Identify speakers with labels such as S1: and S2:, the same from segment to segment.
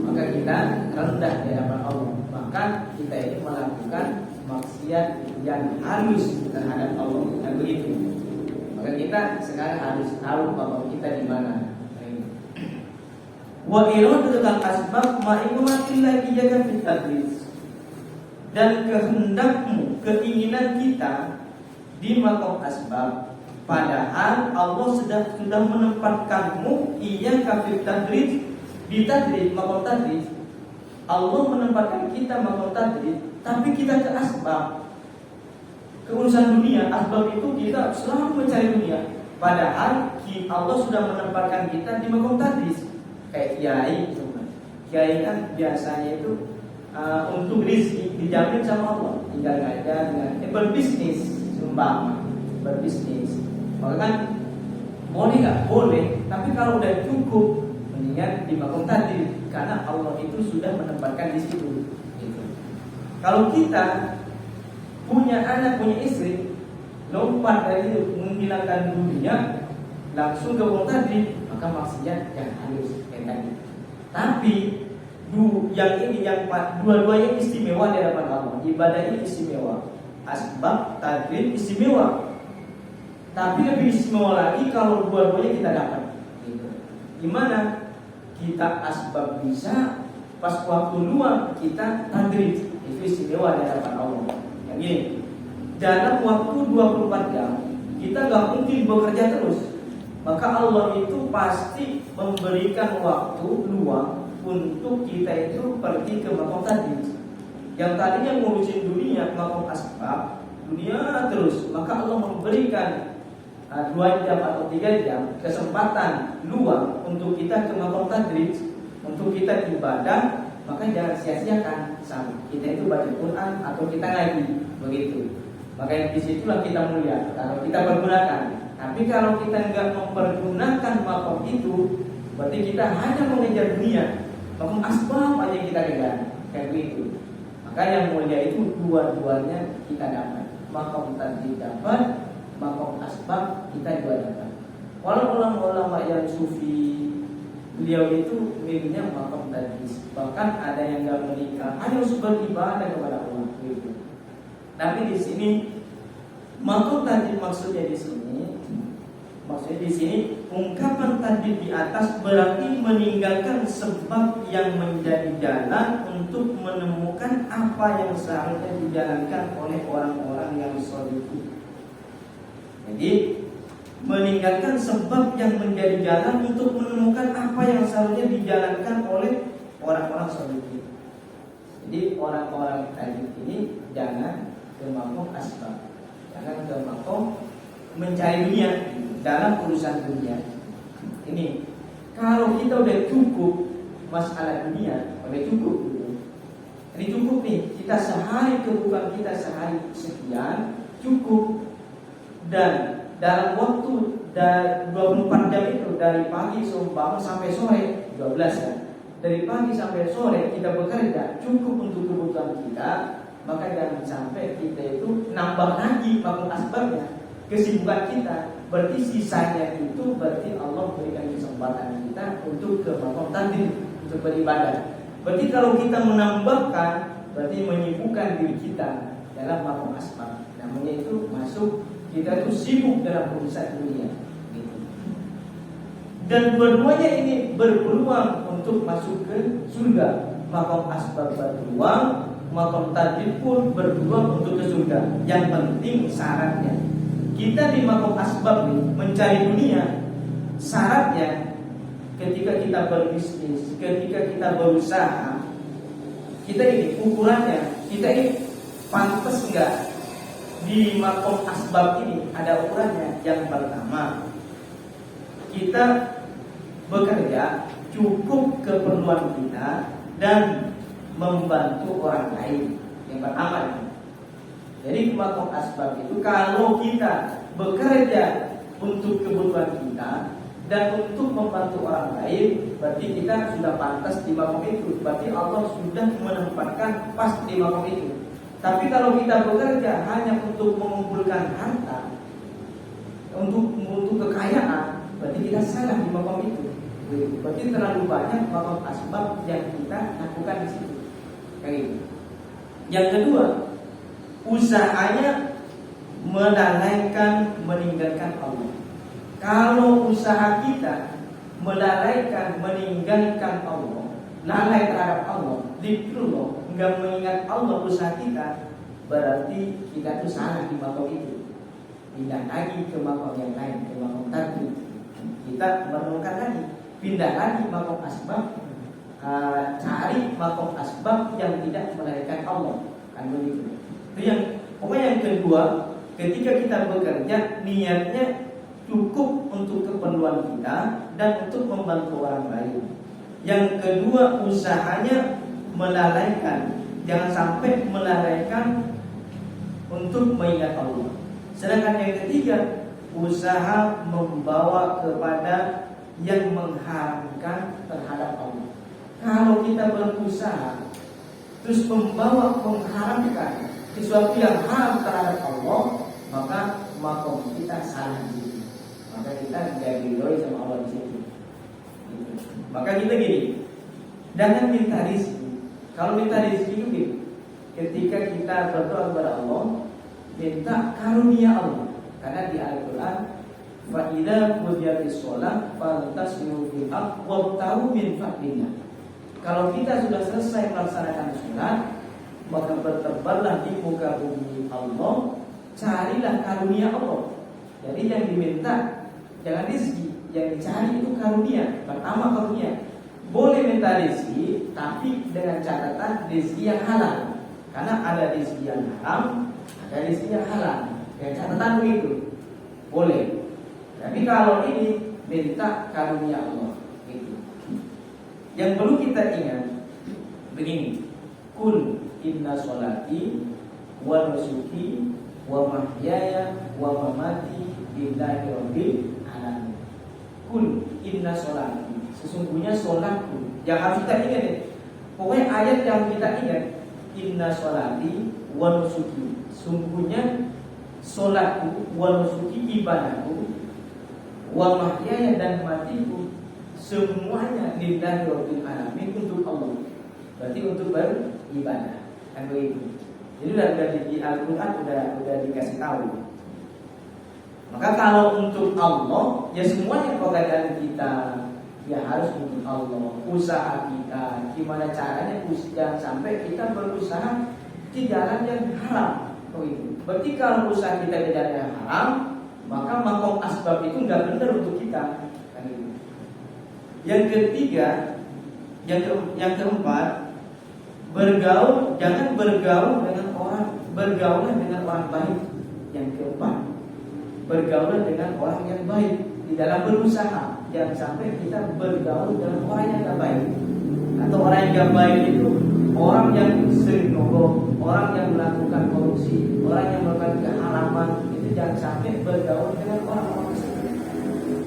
S1: maka kita rendah di hadapan Allah. Bahkan kita itu melakukan maksiat yang halus terhadap Allah, dan begitu. Maka kita sekarang harus tahu bahwa kita di mana. Wa iradatul asbab ma'ikumatillahi jaga fit tadris. Dan kehendakmu, keinginan kita di makom asbab, padahal Allah sudah menempatkanmu iya kafir tadris di tadris, makom tadris. Allah menempatkan kita makom tadris, tapi kita ke asbab, ke urusan dunia. Asbab itu kita selalu mencari dunia, padahal Allah sudah menempatkan kita di makom tadris. Kayak kiai kan biasanya itu untuk rezeki dijamin sama Allah, tinggal aja dengan berbisnis, sumpah berbisnis. Maka kan boleh nggak? Boleh, tapi kalau udah cukup mendingan di makom tadi, karena Allah itu sudah menempatkan di situ. Gitu. Kalau kita punya anak, punya istri, lompat dari itu menghilangkan dunia, langsung ke makom tadi, maka maksudnya yang halus kayak tadi. Tapi yang dua-duanya istimewa di hadapan Allah. Ibadah ini istimewa, asbab tadrib istimewa. Tapi lebih istimewa lagi kalau dua-duanya kita dapat. Gitu. Gimana? Kita asbab bisa, pas waktu luang kita tadrib, itu istimewa di hadapan Allah. Yang ini, dalam waktu 24 jam kita gak mungkin bekerja terus. Maka Allah itu pasti memberikan waktu luang untuk kita itu pergi ke makom tadi. Yang tadinya ngurusin dunia, makom asbab, dunia terus. Maka Allah memberikan 2 jam atau 3 jam kesempatan luang untuk kita ke makom tadrij, untuk kita ibadah. Maka jangan sia-siakan sama kita itu baca Quran atau kita ngaji, begitu. Maka disitulah kita mulia kalau kita pergunakan. Tapi kalau kita enggak mempergunakan makom itu, berarti kita hanya mengejar dunia, makom asbab aja kita kejar, kayak begitu. Maka yang mulia itu dua-duanya kita dapat. Makom tadrij dapat, makom asbab kita juga dapat. Walau ulama-ulama yang sufi, beliau itu milihnya makom tadrij. Bahkan ada yang enggak menikah hanya untuk beribadah kepada Allah, gitu. Tapi di sini makom tadrij maksudnya di sini ungkapan tadi di atas berarti meninggalkan sebab yang menjadi jalan untuk menemukan apa yang seharusnya dijalankan oleh orang-orang yang sholihin. Jadi meninggalkan sebab yang menjadi jalan untuk menemukan apa yang seharusnya dijalankan oleh orang-orang sholihin. Jadi orang-orang tadi ini jangan ke makom asbab, jangan ke makom mencari dunia dalam urusan dunia. Ini kalau kita udah cukup masalah dunia, udah cukup. Ini cukup nih, kita sehari kebutuhan kita sehari sekian cukup. Dan dalam waktu 24 jam itu dari pagi sampai sore 12 ya. Dari pagi sampai sore kita bekerja cukup untuk kebutuhan kita. Maka jangan sampai kita itu nambah lagi makom asbabnya, kesibukan kita. Berarti sisanya itu berarti Allah berikan kesempatan kita untuk ke makom tadrij, untuk beribadah. Berarti kalau kita menambahkan, berarti menyibukkan diri kita dalam makom asbab. Namanya itu masuk, kita itu sibuk dalam urusan dunia, gitu. Dan dua-duanya ini berpeluang untuk masuk ke surga. Makom asbab berpeluang, makom tadrij pun berpeluang untuk ke surga. Yang penting syaratnya kita di makom asbab nih mencari dunia. Syaratnya ketika kita berbisnis, ketika kita berusaha, kita ini ukurannya, kita ini pantas enggak di makom asbab ini. Ada ukurannya. Yang pertama, kita bekerja cukup keperluan kita dan membantu orang lain. Yang pertama ini. Jadi makom asbab itu kalau kita bekerja untuk kebutuhan kita dan untuk membantu orang lain, berarti kita sudah pantas di makom itu. Berarti Allah sudah menempatkan pas di makom itu. Tapi kalau kita bekerja hanya untuk mengumpulkan harta, untuk kekayaan, berarti kita salah di makom itu. Berarti terlalu banyak makom asbab yang kita lakukan di situ. Kayak gitu. Yang kedua, usahanya melalaikan, meninggalkan Allah. Kalau usaha kita melalaikan, meninggalkan Allah, lalai terhadap Allah, zikrullah, enggak mengingat Allah usaha kita, berarti kita itu salah di makom itu. Pindah lagi ke makom yang lain, ke makom tadi. Kita merenungkan lagi, pindah lagi makom asbab, cari makom asbab yang tidak melahirkan Allah, kan begitu. Itu yang pokoknya yang kedua, ketika kita bekerja niatnya cukup untuk keperluan kita dan untuk membantu orang lain. Yang kedua, usahanya melalaikan, jangan sampai melalaikan untuk mengingat Allah. Sedangkan yang ketiga, usaha membawa kepada yang mengharamkan terhadap Allah. Kalau kita berusaha terus mengharamkan sesuatu yang haram terhadap Allah, maka makom kita salah di situ. Maka kita tidak diridhoi sama Allah di situ. Maka kita gini, jangan minta rezeki. Kalau minta rezeki itu gini, ketika kita berdoa kepada Allah, minta karunia Allah. Karena di Al-Quran, fa idza qudiyatis shalah fantasiru fil ardh wabtaghu min fadlillah. Kalau kita sudah selesai melaksanakan sholat, maka bertebarlah di muka bumi Allah, carilah karunia Allah. Jadi yang diminta jangan rezeki, yang dicari itu karunia. Pertama karunia. Boleh minta rezeki, tapi dengan catatan rezeki yang halal. Karena ada rezeki yang haram, ada rezeki yang halal. Dengan catatan begitu. Boleh. Tapi kalau ini minta karunia Allah. Yang perlu kita ingat begini, kul inna sholati wa nusuki wa mahyaya wa mamati lillahi rabbil alamin. Kul inna sholati, sesungguhnya sholatku. Yang harus kita ingat ya, pokoknya ayat yang kita ingat, inna sholati wa nusuki, sungguhnya sholatku, wa nusuki ibadahku, wa mahyaya dan matiku, semuanya lillahi rabbil alamin, untuk Allah. Berarti untuk beribadah, kan begitu. Jadi udah di Al-Quran udah dikasih tahu. Maka kalau untuk Allah, ya semuanya pekerjaan kita ya harus untuk Allah. Usaha kita, gimana caranya jangan sampai kita berusaha di jalan yang haram. Begitu. Berarti kalau usaha kita di jalan yang haram, maka makom asbab itu nggak benar untuk kita. Yang ketiga, yang keempat, jangan bergaul dengan orang baik. Yang keempat, bergaul dengan orang yang baik di dalam berusaha. Jangan sampai kita bergaul dengan orang yang tidak baik. Atau orang yang tidak baik itu orang yang sering nongol, orang yang melakukan korupsi, orang yang melakukan keharaman. Itu jangan sampai bergaul dengan orang-orang tersebut.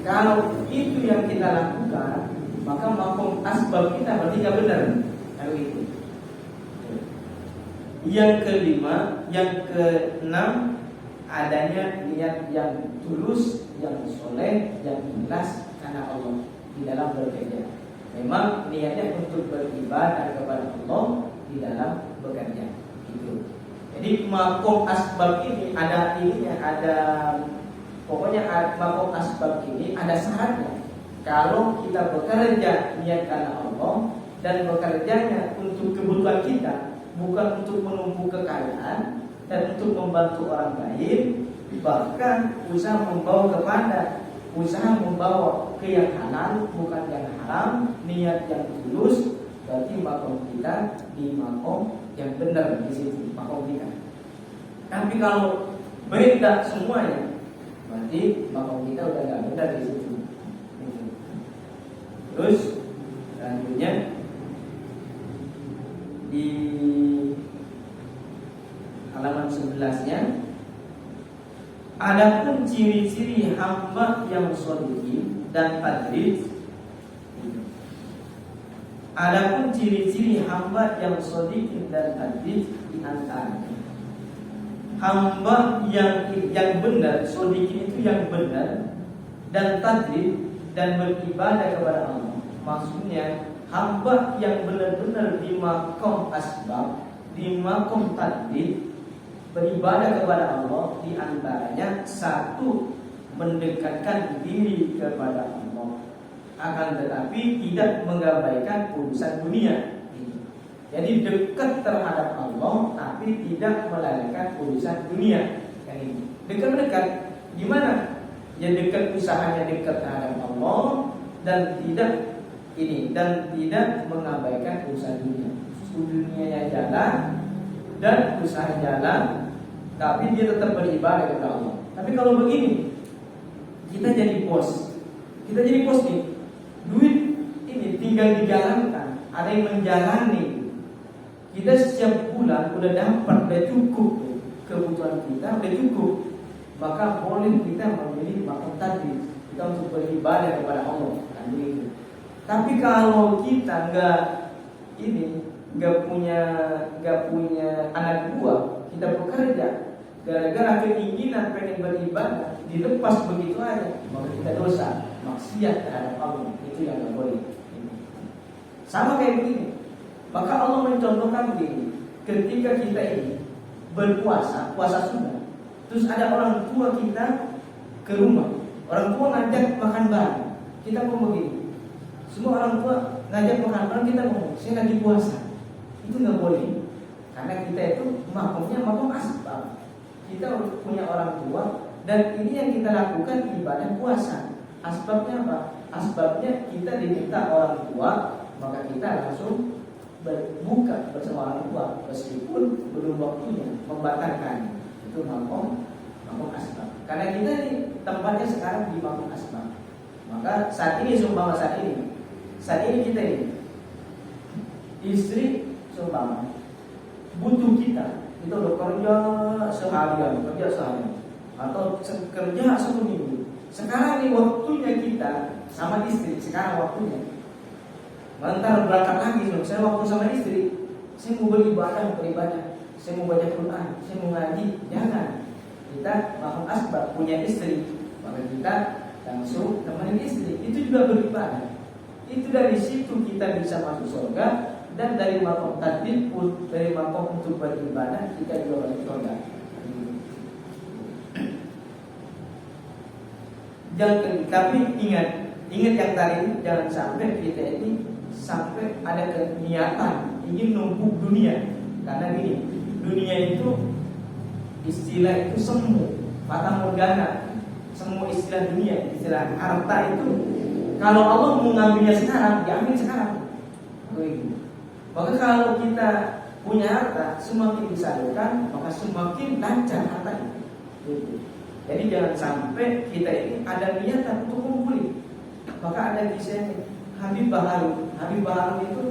S1: Kalau itu yang kita lakukan, maka makom asbab kita berarti tidak benar. Kalau itu. Yang kelima, yang keenam, adanya niat yang tulus, yang soleh, yang ikhlas karena Allah di dalam bekerja. Memang niatnya untuk beribadah kepada Allah di dalam bekerja. Itu. Jadi makom asbab ini pokoknya makom asbab ini ada syaratnya. Kalau kita bekerja niat karena Allah dan bekerjanya untuk kebutuhan kita, bukan untuk menumpuk kekayaan dan untuk membantu orang lain, bahkan usaha membawa ke yang halal, bukan yang haram, niat yang tulus, berarti makom kita di makom yang benar di situ makom kita. Tapi kalau beda semuanya, berarti makom kita udah nggak benar di situ. Terus selanjutnya di halaman 11-nya, adapun ciri-ciri hamba yang sholihin dan tadrid. Adapun ciri-ciri hamba yang sholihin dan tadrid di antaranya hamba yang benar, sholihin itu yang benar, dan tadrid dan beribadah kepada Allah. Maksudnya hamba yang benar-benar di makom asbab, di makom tadbir, beribadah kepada Allah, di antaranya satu, mendekatkan diri kepada Allah, akan tetapi tidak mengabaikan urusan dunia. Jadi dekat terhadap Allah tapi tidak melalaikan urusan dunia. Yang ini dekat-dekat gimana? Ya dekat, usahanya dekat terhadap Allah dan tidak mengabaikan urusan dunia. Dunianya jalan dan usaha jalan, tapi dia tetap beribadah kepada Allah. Tapi kalau begini, kita jadi bos nih, duit ini tinggal dijalankan, ada yang menjalani. Kita setiap bulan udah dapat, udah cukup kebutuhan kita, udah cukup, maka boleh kita memilih makan tadi kita untuk beribadah kepada Allah kan begitu. Tapi kalau kita nggak punya anak buah, kita bekerja gara-gara keinginan pengen beribadah dilepas begitu aja, maka kita dosa, maksiat terhadap Allah. Itu yang nggak boleh. Sama kayak begini. Maka Allah mencontohkan begini, ketika kita ini berpuasa, puasa sunnah, terus ada orang tua kita ke rumah, orang tua ngajak makan bareng, kita mau begini, semua orang tua ngajak makan bareng, kita mau, saya lagi puasa, itu nggak boleh, karena kita itu makomnya makom asbab, kita punya orang tua, dan ini yang kita lakukan ibadah puasa. Asbabnya apa? Asbabnya kita diminta orang tua, maka kita langsung berbuka bersama orang tua meskipun belum waktunya, membatalkan. Itu makom asbab. Karena kita ini tempatnya sekarang di makom asbab. Maka saat ini kita ini istri seumpama butuh kita udah kerja seharian atau kerja seminggu. Sekarang ini waktunya kita sama istri, sekarang waktunya. Mantar berangkat lagi, saya waktu sama istri, saya mau beribadah, saya mau baca Quran, saya mau ngaji. Jangan, kita makom asbab, punya istri, maka kita langsung temenin istri. Itu juga beribadah. Itu dari situ kita bisa masuk surga, dan dari makom tadbir pun, dari makom untuk beribadah kita juga masuk surga. Jangan, tapi ingat yang tadi, jangan sampai kita ini sampai ada keniatan ingin numpuk dunia. Karena gini, dunia itu istilah itu semu, fata morgana, semua istilah dunia, istilah harta itu kalau Allah mau ngambilnya sekarang, diambil sekarang. Maka kalau kita punya harta, semakin disalurkan, maka semakin lancar harta itu. Jadi jangan sampai kita ini ada niatan untuk mengumpulin. Maka ada kisahnya Habib Baharun itu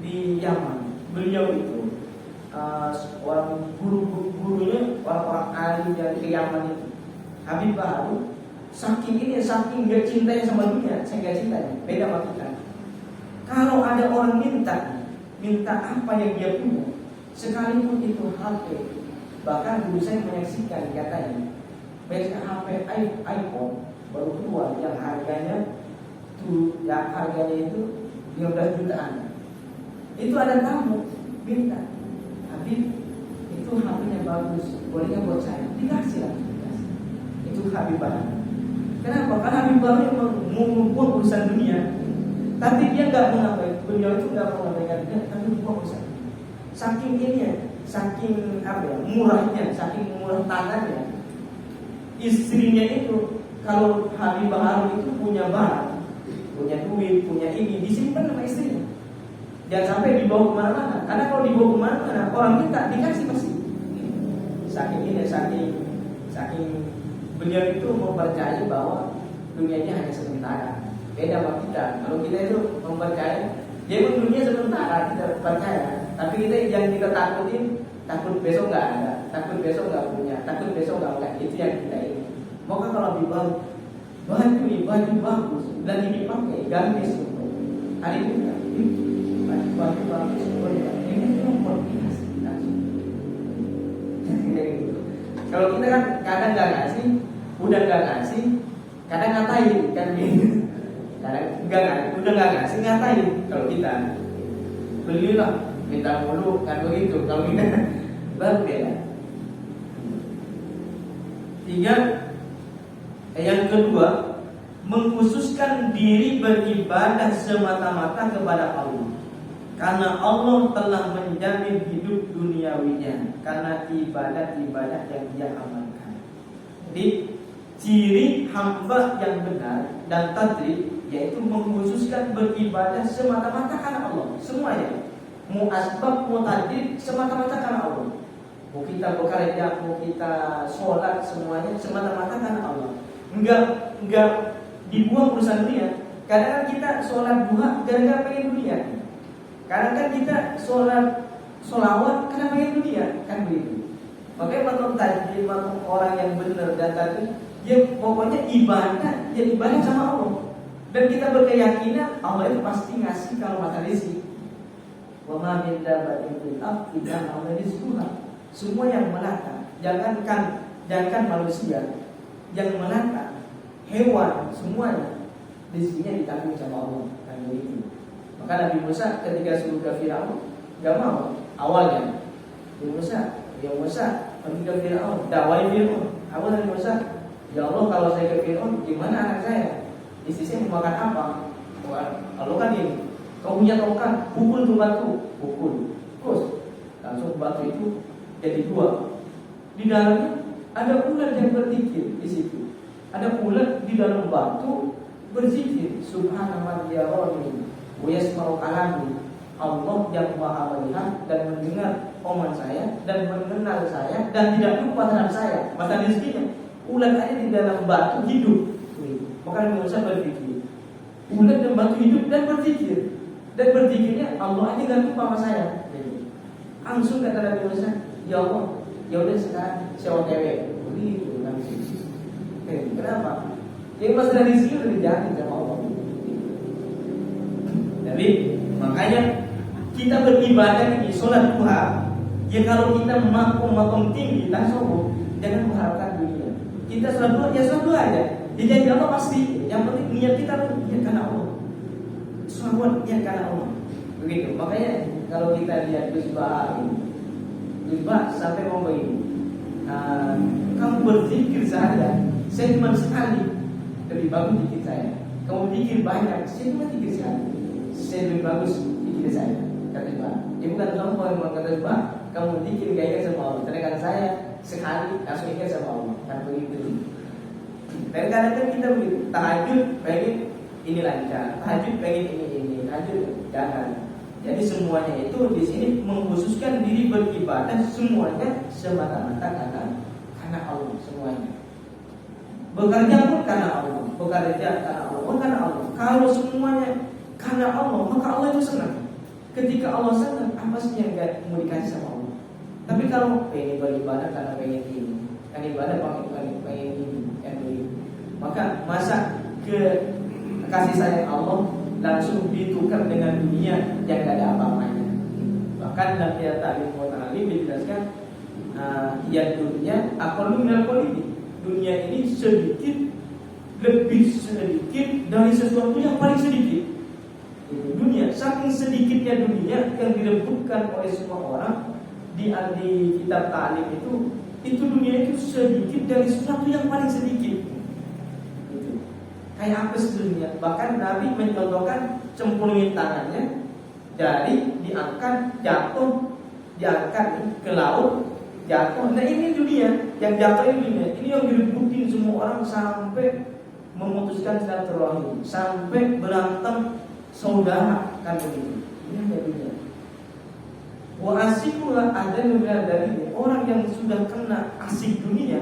S1: di Yaman. Beliau itu orang gurunya orang alim dari ke Yaman itu. Habib Baharun saking dia cintanya sama dunia, saya nggak cintanya. Beda sama kita. Kalau ada orang minta apa yang dia punya, sekalipun itu HP, bahkan dulu saya menyaksikan katanya, HP iPhone baru keluar yang harganya itu 15 jutaan. Itu ada tamu minta, Habib itu HP-nya bagus, bolehnya buat saya, dikasih lah. Itu Habib Baharun. Kenapa? Karena Habib Baharun memang mengumpul urusan dunia, tapi dia nggak mengabaikan, beliau itu nggak mengabaikan dunia, tapi buang urusan. Saking murahnya, saking murah tangannya, istrinya itu kalau Habib Baharun itu punya barang, punya duit, punya ini, disimpan sama istrinya. Jangan sampai dibawa kemana-mana. Karena kalau dibawa kemana-mana, orang minta dikasih pasti. Saking beliau itu mempercayai bahwa dunia ini hanya sementara. Beda sama kita. Kalau kita itu mempercayai, ya memang dunia sementara, kita percaya. Tapi yang kita takutin, takut besok nggak ada, takut besok nggak punya, takut besok nggak. Itu yang kita ini. Maka kalau dibawa baju bagus dan ini pakai gamis untuk hari ini baju bagus ini nomor biasa. Kalau kita kan kadang nggak ngasih, udah nggak ngasih, Kadang ngatain kan gitu. Kadang udah nggak ngasih ngatain. Kalau kita belilah minta mulu kan begitu. Kalau kita berbeda. Tiga, yang kedua, mengkhususkan diri beribadah semata-mata kepada Allah. Karena Allah telah menjamin hidup duniawinya karena ibadah-ibadah yang dia amalkan. Jadi ciri hamba yang benar dan tadrib yaitu mengkhususkan beribadah semata-mata karena Allah. Semuanya, mau asbab, mau tadrib, semata-mata karena Allah. Mau kita bekerja, mau kita sholat, semuanya semata-mata karena Allah. Enggak dibuang urusan dunia. Kadang kita sholat duha gara-gara pengen dunia. Kadang kan kita sholawat karena pengen dunia, kan begitu. Makanya makom tadi, makom orang yang benar dan tadi, ya pokoknya ibadah sama Allah. Dan kita berkeyakinan Allah itu pasti ngasih kalau makan rezeki. Wa ma min dabbatin fil ardi illa 'ala rizquha. Semua yang melata, jangankan manusia, yang melata, hewan semuanya rezekinya ditanggung sama Allah, kan begitu. Maka Nabi Musa ketika suruh ke Firaun enggak mau awalnya. Nabi Musa pergi ke Firaun, dakwai Firaun. Awal Nabi Musa, ya Allah kalau saya ke Firaun gimana anak saya? Istri saya mau makan apa? Allah kan ini, kau punya tongkat, pukul tuh batu, pukul. Terus langsung batu itu jadi dua. Di dalamnya ada ular yang berzikir di situ. Ada ular di dalam batu berzikir, Subhanallah ya Rabbi. Yasma'u kalami. Allah yang maha melihat dan mendengar omongan saya dan mengenal saya dan tidak lupa terhadap saya. Maka rezekinya ular ada di dalam batu hidup. Maka Nabi Musa berpikir, ular dan batu hidup dan berzikir. Dan berzikirnya Allah aja gak lupa sama saya. Langsung kata Nabi Musa, ya Allah, ya udah sekarang saya OTW. Begitu langsung. Kenapa? Yang masalah rezeki udah dijamin sama Allah. Jadi makanya kita beribadah ini sholat duha. Ya kalau kita makom tinggi dan sombong, jangan mengharapkan dunia. Kita sholat duha, ya sholat duha aja. Ya janji Allah pasti. Yang penting niat kita niat karena Allah. Sholat niat karena Allah. Begitu. Makanya kalau kita lihat Gus sampai ngomong begini, kamu berzikir saja, saya cuma sekali. Lebih bagus dikit saya. Kamu pikir banyak, saya cuma dikit sekali. Saya lebih bagus dikir saya, kata Pak. Ya bukan sombong yang mengatakan Pak, kamu dikir gak ingat sama Allah. Sedangkan saya sekali langsung ingat sama Allah. Kan begitu. Dan kadang-kadang kita begitu. Tahajud pengen ini lancar, tahajud pengen ini, tahajud jangan. Jadi semuanya itu di sini mengkhususkan diri beribadah semuanya semata-mata karena Allah semuanya. Bekerja pun karena Allah, bekerja karena Allah, karena Allah. Kalau semuanya karena Allah, maka Allah itu senang. Ketika Allah senang, apa sih yang gak mau dikasih sama Allah? Tapi kalau pengen beribadah karena pengen ini, kan ibadah pengen ini, kan begitu. Maka masa kasih sayang Allah langsung ditukar dengan dunia yang gak ada apa-apanya. Bahkan dalam ayat Ta'lim wa Ta'lim dijelaskan, ya dunia aqallu minal qalbi. Dunia ini lebih sedikit dari sesuatu yang paling sedikit. Dunia, saking sedikitnya dunia yang direbutkan oleh semua orang di kitab Ta'lim itu dunia itu sedikit dari sesuatu yang paling sedikit. Kayak apa dunia? Bahkan Nabi mencontohkan cemplungin tangannya dari diangkat diangkat ke laut jatuh. Nah ini dunia yang jatuh ini dunia. Ini yang direbutin semua orang sampai memutuskan silaturahim, sampai berantem saudara kan begitu. Ini hanya dunia. Wa asyikulah ada dunia dari orang yang sudah kena asik dunia.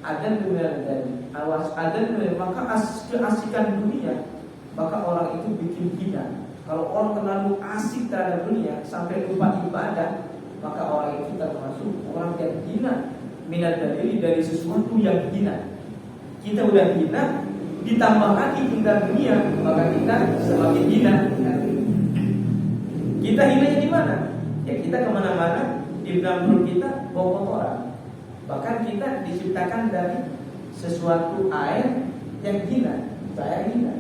S1: Ada dunia dari awas ada dunia, maka keasikan dunia maka orang itu bikin hina. Kalau orang terlalu asik terhadap dunia sampai lupa ibadah, maka orang itu termasuk orang yang hina. Minat dari sesuatu yang hina. Kita udah hina, ditambah lagi tinggal dunia, maka kita semakin hina. Kita hinanya di mana? Ya kita kemana-mana di dalam perut kita bawa kotoran. Bahkan kita diciptakan dari sesuatu air yang hina, saya hina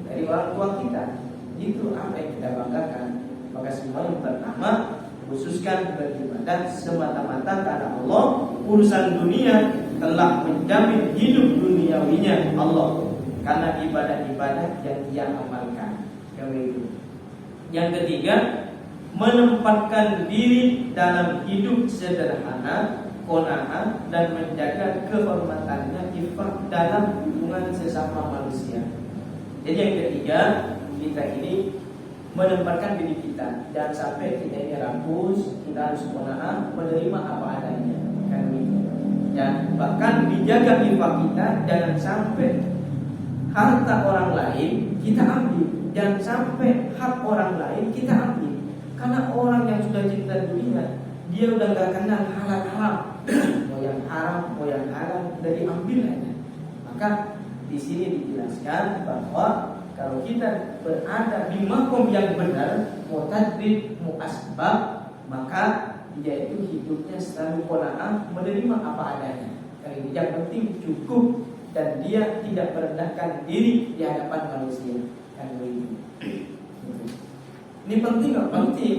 S1: dari orang tua kita. Itu apa yang kita banggakan. Maka semua yang pertama khususkan beribadah semata-mata karena Allah. Urusan dunia telah menjamin hidup duniawinya Allah karena ibadah-ibadah yang dia amalkan. Yang ketiga, menempatkan diri dalam hidup sederhana, qanaah, dan menjaga kehormatannya ifah dalam hubungan sesama manusia. Jadi yang ketiga, kita ini menempatkan diri kita, jangan sampai kita ini rakus, kita harus qanaah, menerima apa adanya, kan gitu. Dan bahkan dijaga ifah kita, jangan sampai harta orang lain kita ambil, jangan sampai hak orang lain kita ambil. Karena orang yang sudah cinta dunia, dia udah gak kenal halal haram, mau yang haram, mau yang halal, udah diambil aja. Maka di sini dijelaskan bahwa kalau kita berada di makom yang benar, mutadrid, muasbab, maka dia itu hidupnya selalu qanaah, menerima apa adanya. Yang penting cukup dan dia tidak merendahkan diri di hadapan manusia. Kan begitu. Ini penting nggak? Penting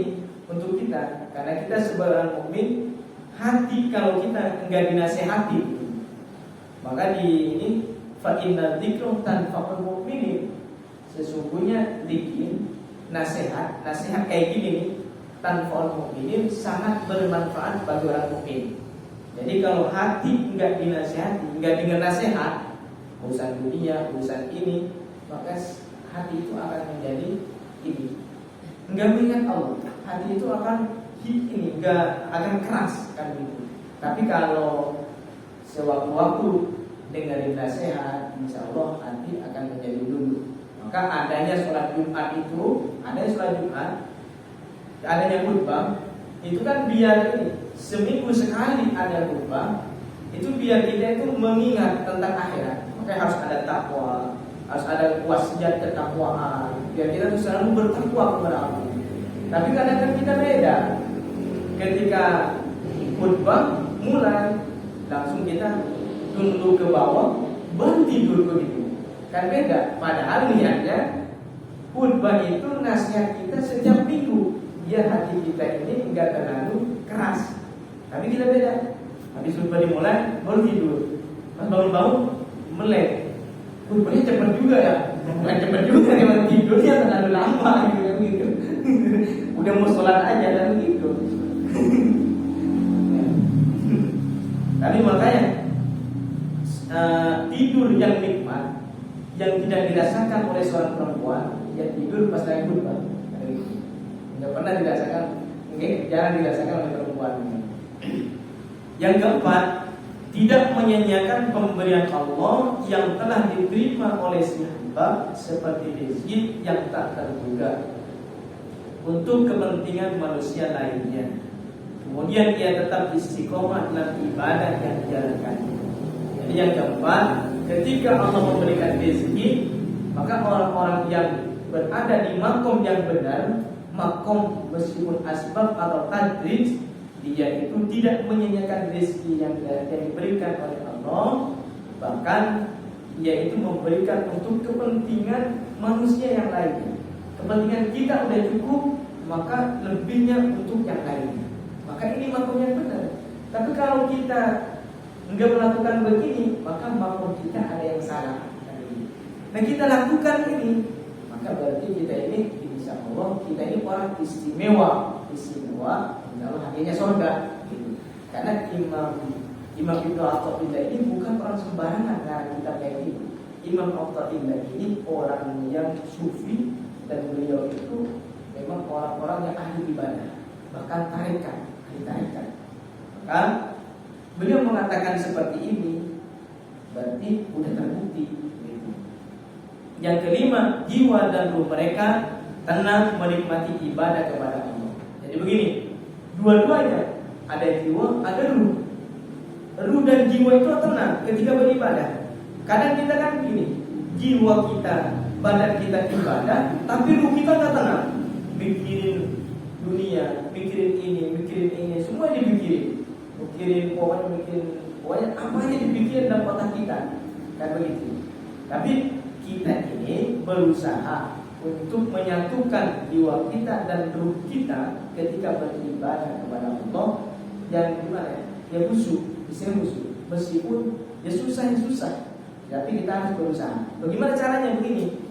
S1: untuk kita, karena kita sebagai mukmin, hati kalau kita enggak dinasehati, maka di ini fa inna dzikra tanfa'ul mu'minin. Sesungguhnya zikir, nasihat kayak gini nih, tanfa'ul mu'minin, sangat bermanfaat bagi orang mukmin. Jadi kalau hati enggak dinasehati, enggak dengar nasihat, urusan dunia, urusan ini, maka hati itu akan menjadi ini, enggak mengingat Allah. Hati itu akan ini, enggak akan keras kan gitu. Tapi kalau sewaktu-waktu dengerin nasihat, insya Allah hati akan menjadi luluh. Maka adanya sholat Jumat itu, adanya sholat Jumat, adanya khutbah, itu kan biar ini, seminggu sekali ada khutbah, itu biar kita itu mengingat tentang akhirat. Maka harus ada takwa, harus ada wasiat ketakwaan, biar kita tuh selalu bertakwa kepada Allah. Tapi kadang-kadang kita beda. Ketika khutbah mulai, langsung kita tunduk ke bawah, berhenti dulu begitu. Kan beda. Padahal niatnya khutbah itu nasihat kita setiap minggu, biar hati kita ini enggak terlalu keras. Tapi kita beda. Habis khutbah dimulai, baru tidur. Pas bangun-bangun, melek. Khutbahnya cepat juga ya. Bukan cepat juga, memang tidurnya terlalu lama gitu. Udah mau sholat aja dan begitu. Tapi makanya tidur yang nikmat, yang tidak dirasakan oleh seorang perempuan, ya tidur pas lagi khutbah. Tidak pernah dirasakan, mungkin jarang dirasakan oleh perempuan. Yang keempat, tidak menyanyiakan pemberian Allah yang telah diterima oleh si hamba seperti rezeki yang tak terduga untuk kepentingan manusia lainnya. Kemudian ia tetap istiqomah dalam ibadah yang dijalankan. Jadi yang keempat, ketika Allah memberikan rezeki, maka orang-orang yang berada di makom yang benar, makom meskipun asbab atau tadrij, dia itu tidak menyanyiakan rezeki yang diberikan oleh Allah, bahkan dia itu memberikan untuk kepentingan manusia yang lainnya. Kepentingan kita udah cukup, maka lebihnya untuk yang lainnya. Maka ini makom yang benar. Tapi kalau kita enggak melakukan begini, maka makom kita ada yang salah. Nah kita lakukan ini, maka berarti kita ini insya Allah kita ini orang istimewa, insya Allah hatinya surga. Gitu. Karena Imam Ibnu Athaillah ini bukan orang sembarangan karena kita kayak gitu. Imam Athaillah ini orang yang sufi dan beliau itu memang orang-orang yang ahli ibadah, bahkan tarikat. Maka beliau mengatakan seperti ini, berarti udah terbukti. Gitu. Yang kelima, jiwa dan ruh mereka tenang menikmati ibadah kepada Allah. Jadi begini, dua-duanya, ada jiwa, ada ruh. Ruh dan jiwa itu tenang ketika beribadah. Kadang kita kan begini, jiwa kita, badan kita ibadah, tapi ruh kita nggak tenang, mikirin dunia, mikirin ini, semua dipikirin, pokoknya apa aja dipikirin dalam otak kita, kan begitu. Tapi kita ini berusaha untuk menyatukan jiwa kita dan ruh kita ketika beribadah kepada Allah. Yang gimana? Ya khusyuk, bisa khusyuk. Meskipun ya susah, tapi kita harus berusaha. Bagaimana caranya? Begini.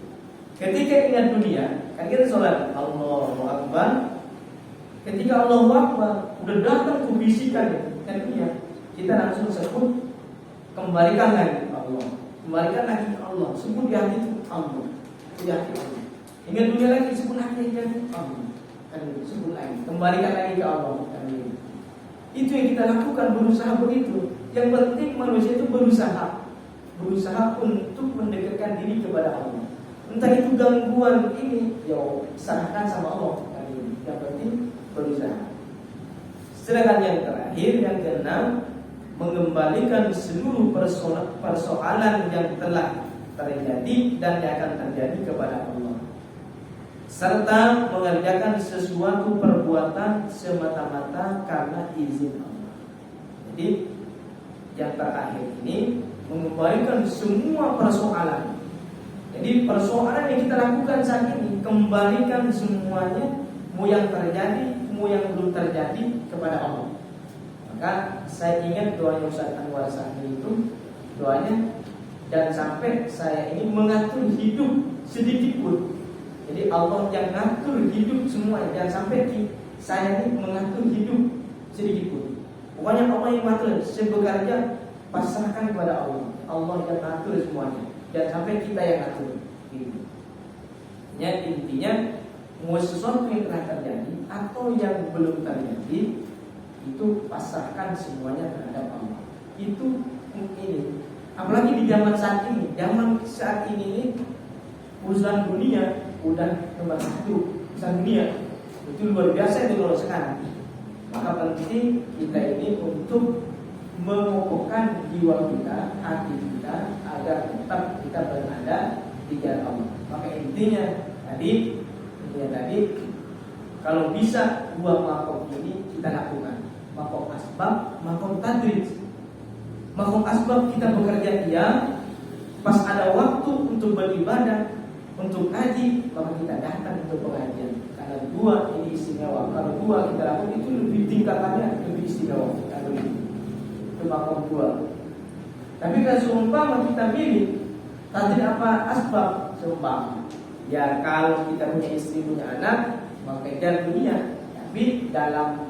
S1: Ketika ingat dunia, kan kita sholat Allahu Akbar. Ketika Allahu Akbar udah datang kebisikan kan dunia, kita langsung sebut, kembalikan lagi ke Allah, kembalikan lagi ke Allah, sebut di hati Allah, di hati Allah. Ingat dunia lagi, sebut lagi di hati Allah, kan sebut lagi, kembalikan lagi ke Allah. Kan itu yang kita lakukan, berusaha begitu. Yang penting manusia itu berusaha untuk mendekatkan diri kepada Allah. Entah itu gangguan ini, ya serahkan sama Allah. Kan yang penting berusaha. Sedangkan yang terakhir, yang keenam, mengembalikan seluruh persoalan yang telah terjadi dan yang akan terjadi kepada Allah, serta mengerjakan sesuatu perbuatan semata-mata karena izin Allah. Jadi yang terakhir ini mengembalikan semua persoalan. Jadi persoalan yang kita lakukan saat ini, kembalikan semuanya, mau yang terjadi, mau yang belum terjadi, kepada Allah. Maka saya ingat doanya Ustaz Anwar Sahri itu, doanya, dan sampai saya ini mengatur hidup sedikit pun. Jadi Allah yang ngatur hidup semuanya, jangan sampai saya ini mengatur hidup sedikit pun. Pokoknya Allah yang ngatur, saya bekerja pasrahkan kepada Allah. Allah yang ngatur semuanya, jangan sampai kita yang ngatur. Ya, intinya mau sesuatu yang telah terjadi atau yang belum terjadi, itu pasrahkan semuanya terhadap Allah. Itu ini. Apalagi di zaman saat ini, urusan dunia udah nomor 1, urusan dunia itu luar biasa itu kalau sekarang. Maka penting kita ini untuk mengokohkan jiwa kita, hati kita, agar tetap kita berada di jalan Allah. Maka intinya tadi, kalau bisa 2 makom ini kita lakukan, makom asbab, makom tadrij. Makom asbab kita bekerja pas ada waktu untuk beribadah, untuk ngaji, maka kita datang untuk pengajian. Karena 2 ini istimewa. Kalau 2 kita lakukan itu lebih tingkatannya lebih istimewa. Kalau itu makom 2. Tapi kalau seumpama kita milih tadi apa asbab, seumpama ya kalau kita punya istri, punya anak, maka kejar dunia. Tapi dalam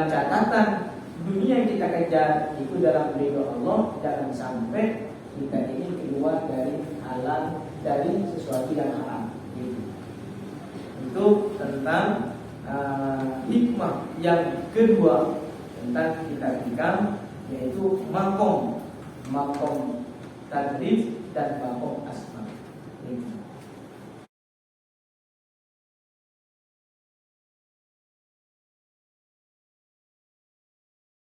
S1: catatan, dunia yang kita kejar itu dalam ridho Allah, jangan sampai kita ini keluar dari halal, dari sesuatu yang haram. Itu tentang hikmah yang kedua tentang kita hikam, yaitu makom tadrij dan makom asbab.